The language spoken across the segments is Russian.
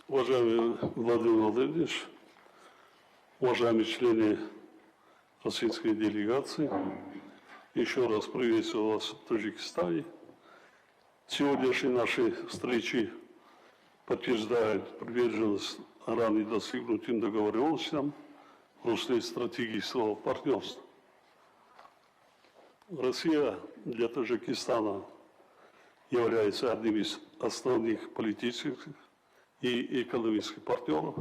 Уважаемый Владимир Владимирович, уважаемые члены российской делегации, еще раз приветствую вас в Таджикистане. Сегодняшние наши встречи подтверждают приверженность ранее достигнутым договоренностям в русле стратегического партнерства. Россия для Таджикистана является одним из основных политических и экономических партнеров.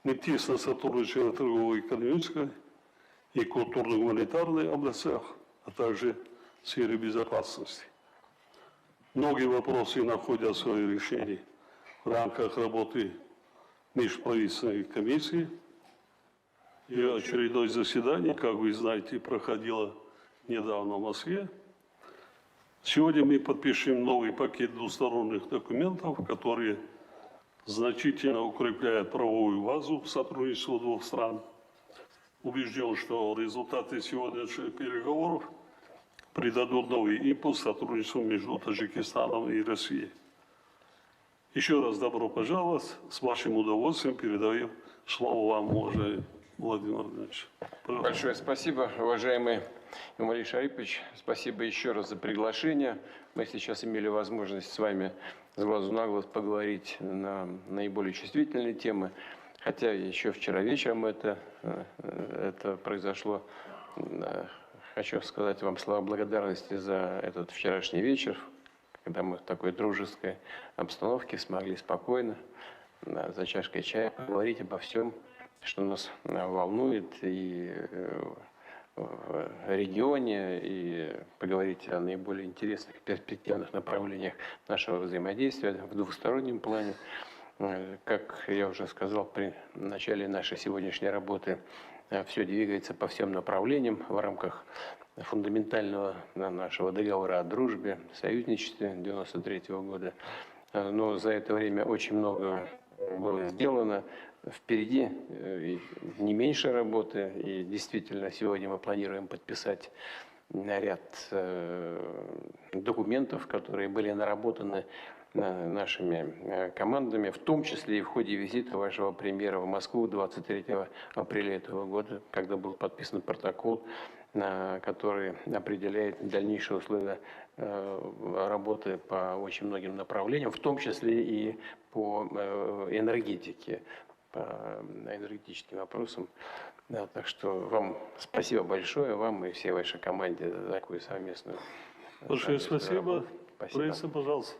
Мы тесно сотрудничаем в торгово-экономической и культурно-гуманитарной областях, а также в сфере безопасности. Многие вопросы находят свое решение в рамках работы межправительственной комиссии. И очередное заседание, как вы знаете, проходило недавно в Москве. Сегодня мы подпишем новый пакет двусторонних документов, которые значительно укрепляют правовую базу сотрудничества двух стран. Убежден, что результаты сегодняшних переговоров придадут новый импульс сотрудничеству между Таджикистаном и Россией. Еще раз добро пожаловать. С вашим удовольствием передаю слово вам, уважаемый Владимир Владимирович. Большое спасибо, уважаемый Эмомали Шарипович. Спасибо еще раз за приглашение. Мы сейчас имели возможность с вами с глазу на глаз поговорить на наиболее чувствительные темы. Хотя еще вчера вечером это произошло. Хочу сказать вам слова благодарности за этот вчерашний вечер, когда мы в такой дружеской обстановке смогли спокойно за чашкой чая поговорить обо всем, что нас волнует и в регионе, и поговорить о наиболее интересных перспективных направлениях нашего взаимодействия в двустороннем плане. Как я уже сказал при начале нашей сегодняшней работы, все двигается по всем направлениям в рамках фундаментального нашего договора о дружбе, союзничестве 1993 года. Но за это время очень много было сделано. Впереди не меньше работы, и действительно сегодня мы планируем подписать ряд документов, которые были наработаны нашими командами, в том числе и в ходе визита вашего премьера в Москву 23 апреля этого года, когда был подписан протокол, который определяет дальнейшие условия работы по очень многим направлениям, в том числе и по энергетике, по энергетическим вопросам. Да, так что вам спасибо большое, вам и всей вашей команде за такую совместную. Большое спасибо. Спасибо. Пожалуйста.